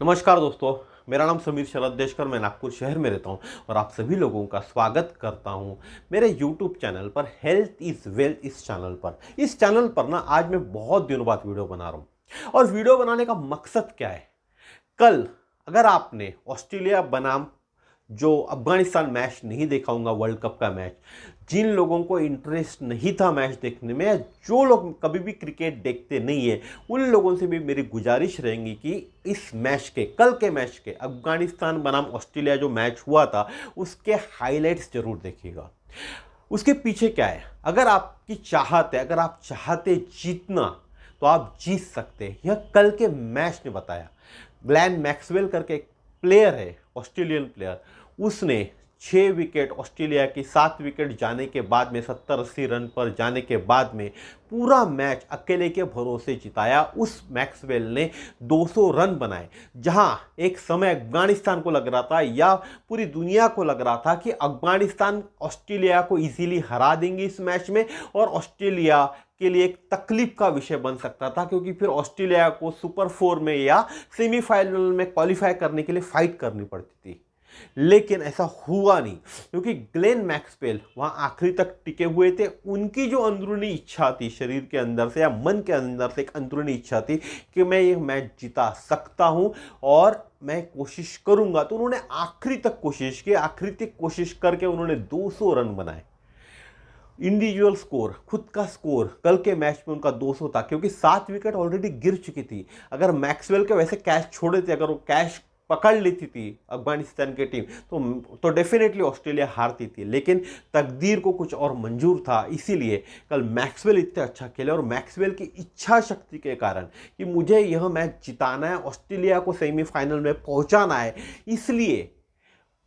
नमस्कार दोस्तों, मेरा नाम समीर शरद देशकर, मैं नागपुर शहर में रहता हूं और आप सभी लोगों का स्वागत करता हूं मेरे YouTube चैनल पर हेल्थ इज़ वेल्थ इस चैनल पर। इस चैनल पर ना आज मैं बहुत दिनों बाद वीडियो बना रहा हूं और वीडियो बनाने का मकसद क्या है। कल अगर आपने ऑस्ट्रेलिया बनाम जो अफगानिस्तान मैच नहीं देखा होगा, वर्ल्ड कप का मैच, जिन लोगों को इंटरेस्ट नहीं था मैच देखने में या जो लोग कभी भी क्रिकेट देखते नहीं है, उन लोगों से भी मेरी गुजारिश रहेगी कि इस मैच के, कल के मैच के, अफगानिस्तान बनाम ऑस्ट्रेलिया जो मैच हुआ था उसके हाइलाइट्स जरूर देखिएगा। उसके पीछे क्या है, अगर आपकी चाहत है, अगर आप चाहते जीतना तो आप जीत सकते हैं। यह कल के मैच ने बताया। ग्लेन मैक्सवेल करके एक प्लेयर है, ऑस्ट्रेलियन प्लेयर, उसने 6 विकेट ऑस्ट्रेलिया की 7 विकेट जाने के बाद में 70-80 रन पर जाने के बाद में पूरा मैच अकेले के भरोसे जिताया। उस मैक्सवेल ने 200 रन बनाए, जहां एक समय अफगानिस्तान को लग रहा था या पूरी दुनिया को लग रहा था कि अफगानिस्तान ऑस्ट्रेलिया को इजीली हरा देंगे इस मैच में और ऑस्ट्रेलिया के लिए एक तकलीफ का विषय बन सकता था, क्योंकि फिर ऑस्ट्रेलिया को सुपर 4 में या सेमीफाइनल में क्वालिफाई करने के लिए फाइट करनी पड़ती थी। लेकिन ऐसा हुआ नहीं, क्योंकि ग्लेन मैक्सवेल वहां आखिरी तक टिके हुए थे। उनकी जो अंदरूनी इच्छा थी, शरीर के अंदर से या मन के अंदर से एक अंदरूनी इच्छा थी कि मैं ये मैच जिता सकता हूं और मैं कोशिश करूंगा, तो उन्होंने आखिरी तक कोशिश की। आखिरी तक कोशिश करके उन्होंने 200 रन बनाए। इंडिविजुअल स्कोर, खुद का स्कोर कल के मैच में उनका 200 था, क्योंकि 7 विकेट ऑलरेडी गिर चुकी थी। अगर मैक्सवेल के वैसे कैच छोड़े थे, अगर वो कैच पकड़ लेती थी अफगानिस्तान की टीम, तो डेफिनेटली ऑस्ट्रेलिया हारती थी। लेकिन तकदीर को कुछ और मंजूर था, इसीलिए कल मैक्सवेल इतने अच्छा खेले और मैक्सवेल की इच्छा शक्ति के कारण कि मुझे यह मैच जिताना है, ऑस्ट्रेलिया को सेमीफाइनल में पहुंचाना है, इसलिए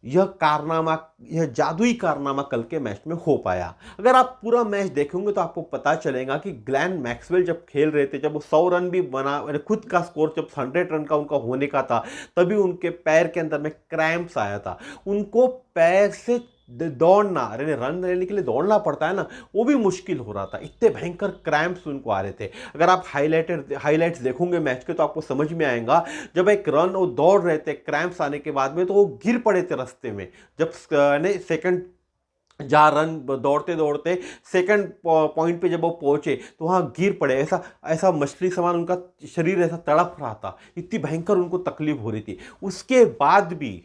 यह कारनामा, यह जादुई कारनामा कल के मैच में हो पाया। अगर आप पूरा मैच देखेंगे तो आपको पता चलेगा कि ग्लेन मैक्सवेल जब खेल रहे थे, जब वो 100 रन भी बना, खुद का स्कोर जब 100 रन का उनका होने का था, तभी उनके पैर के अंदर में क्रैम्प्स आया था। उनको पैर से दौड़ना, अरे रन लेने के लिए दौड़ना पड़ता है ना, वो भी मुश्किल हो रहा था। इतने भयंकर क्रैम्प्स उनको आ रहे थे। अगर आप हाइलाइट्स देखोगे मैच के तो आपको समझ में आएगा, जब एक रन वो दौड़ रहे थे क्रैम्प्स आने के बाद में, तो वो गिर पड़े थे रास्ते में। जब सेकंड जहाँ रन दौड़ते दौड़ते सेकंड पॉइंट पे जब वो पहुंचे तो वहाँ गिर पड़े। ऐसा ऐसा मछली समान उनका शरीर ऐसा तड़प रहा था, इतनी भयंकर उनको तकलीफ हो रही थी। उसके बाद भी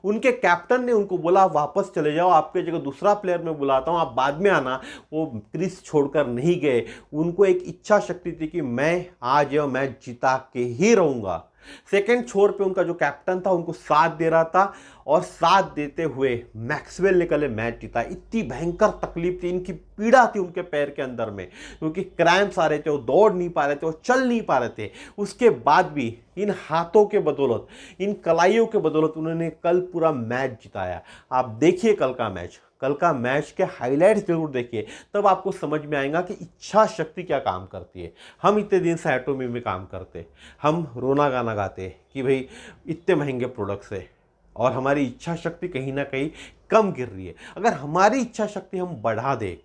उनके कैप्टन ने उनको बोला वापस चले जाओ, आपके जगह दूसरा प्लेयर मैं बुलाता हूं, आप बाद में आना। वो क्रीज छोड़कर नहीं गए। उनको एक इच्छा शक्ति थी कि मैं आज यह मैच जिता के ही रहूंगा। सेकंड छोर पे उनका जो कैप्टन था उनको साथ दे रहा था और साथ देते हुए मैक्सवेल ने कल मैच जीता। इतनी भयंकर तकलीफ थी, इनकी पीड़ा थी उनके पैर के अंदर में, क्योंकि क्रैम्प्स आ रहे थे, वो दौड़ नहीं पा रहे थे, वो चल नहीं पा रहे थे। उसके बाद भी इन हाथों के बदौलत, इन कलाइयों के बदौलत उन्होंने कल पूरा मैच जिताया। आप देखिए कल का मैच के हाइलाइट्स जरूर देखिए, तब आपको समझ में आएगा कि इच्छा शक्ति क्या काम करती है। हम इतने दिन से एटोमी में काम करते, हम रोना गाना गाते कि भाई इतने महंगे प्रोडक्ट्स है और हमारी इच्छा शक्ति कहीं ना कहीं कम गिर रही है। अगर हमारी इच्छा शक्ति हम बढ़ा दें,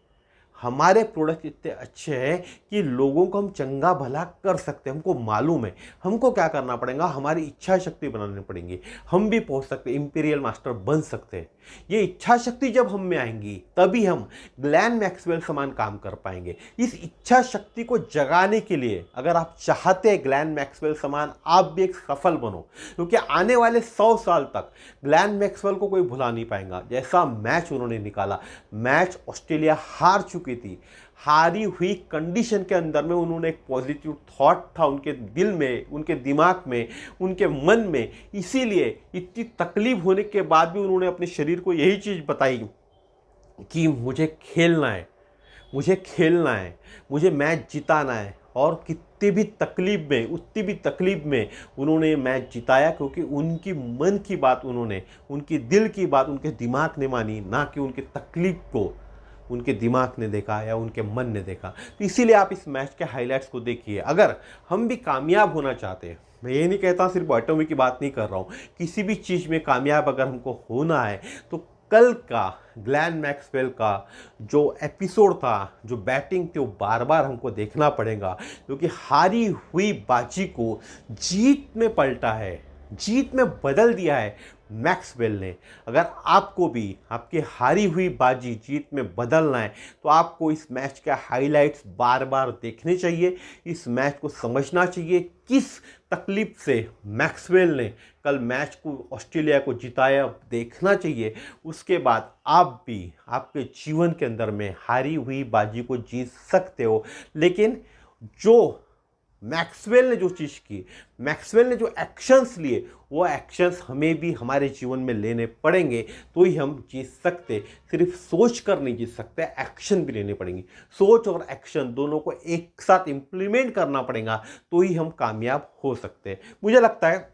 हमारे प्रोडक्ट इतने अच्छे हैं कि लोगों को हम चंगा भला कर सकते हैं। हमको मालूम है हमको क्या करना पड़ेगा, हमारी इच्छा शक्ति बनानी पड़ेगी, हम भी पहुंच सकते हैं, इंपीरियल मास्टर बन सकते हैं। ये इच्छा शक्ति जब हम में आएंगी तभी हम ग्लेन मैक्सवेल समान काम कर पाएंगे। इस इच्छा शक्ति को जगाने के लिए अगर आप चाहते हैं ग्लेन मैक्सवेल समान आप भी एक सफल बनो, क्योंकि आने वाले 100 साल तक ग्लेन मैक्सवेल को कोई भुला नहीं पाएगा। जैसा मैच उन्होंने निकाला, मैच ऑस्ट्रेलिया हार चुकी थी, हारी हुई कंडीशन के अंदर में उन्होंने एक पॉजिटिव थॉट था उनके दिल में, उनके दिमाग में, उनके मन में। इसीलिए इतनी तकलीफ होने के बाद भी उन्होंने अपने शरीर को यही चीज़ बताई कि मुझे खेलना है, मुझे खेलना है, मुझे मैच जिताना है। और कितनी भी तकलीफ में, उतनी भी तकलीफ में उन्होंने मैच जिताया, क्योंकि उनकी मन की बात उन्होंने, उनकी दिल की बात उनके दिमाग ने मानी, ना कि उनकी तकलीफ को उनके दिमाग ने देखा या उनके मन ने देखा। तो इसीलिए आप इस मैच के हाइलाइट्स को देखिए। अगर हम भी कामयाब होना चाहते हैं, मैं ये नहीं कहता, सिर्फ एटॉमी की बात नहीं कर रहा हूँ, किसी भी चीज़ में कामयाब अगर हमको होना है तो कल का ग्लेन मैक्सवेल का जो एपिसोड था, जो बैटिंग थी, वो बार बार हमको देखना पड़ेगा, क्योंकि हारी हुई बाजी को जीत में पलटा है। जीत में बदल दिया है मैक्सवेल ने। अगर आपको भी आपकी हारी हुई बाजी जीत में बदलना है तो आपको इस मैच के हाइलाइट्स बार बार देखने चाहिए, इस मैच को समझना चाहिए किस तकलीफ से मैक्सवेल ने कल मैच को ऑस्ट्रेलिया को जिताया, देखना चाहिए। उसके बाद आप भी आपके जीवन के अंदर में हारी हुई बाजी को जीत सकते हो। लेकिन जो मैक्सवेल ने जो चीज़ की, मैक्सवेल ने जो एक्शंस लिए, वो एक्शंस हमें भी हमारे जीवन में लेने पड़ेंगे तो ही हम जीत सकते। सिर्फ सोच कर नहीं जीत सकते, एक्शन भी लेने पड़ेंगी। सोच और एक्शन दोनों को एक साथ इम्प्लीमेंट करना पड़ेगा तो ही हम कामयाब हो सकते। मुझे लगता है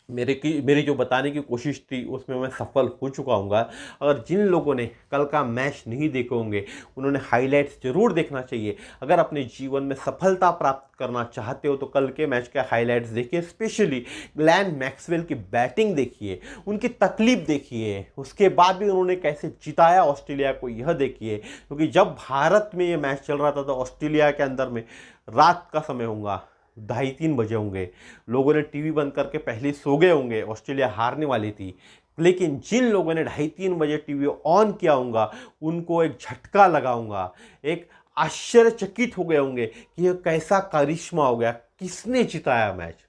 मेरी जो बताने की कोशिश थी उसमें मैं सफल हो चुका हूँ। अगर जिन लोगों ने कल का मैच नहीं देखे होंगे उन्होंने हाइलाइट्स जरूर देखना चाहिए। अगर अपने जीवन में सफलता प्राप्त करना चाहते हो तो कल के मैच के हाइलाइट्स देखिए, स्पेशली ग्लेन मैक्सवेल की बैटिंग देखिए, उनकी तकलीफ देखिए, उसके बाद भी उन्होंने कैसे जिताया ऑस्ट्रेलिया को यह देखिए। क्योंकि जब भारत में ये मैच चल रहा था तो ऑस्ट्रेलिया के अंदर में रात का समय होगा, 2:30-3 बजे होंगे, लोगों ने टीवी बंद करके पहले सो गए होंगे, ऑस्ट्रेलिया हारने वाली थी। लेकिन जिन लोगों ने 2:30-3 बजे टीवी ऑन किया होगा उनको एक झटका लगाऊंगा, एक आश्चर्यचकित हो गए होंगे कि यह कैसा करिश्मा हो गया, किसने जिताया मैच।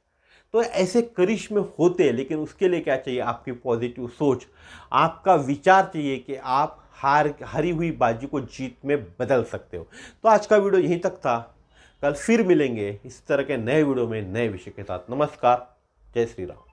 तो ऐसे करिश्मे होते हैं, लेकिन उसके लिए क्या चाहिए? आपकी पॉजिटिव सोच, आपका विचार चाहिए कि आप हारी हुई बाजी को जीत में बदल सकते हो। तो आज का वीडियो यहीं तक था। कल फिर मिलेंगे इस तरह के नए वीडियो में नए विषय के साथ। नमस्कार, जय श्री राम।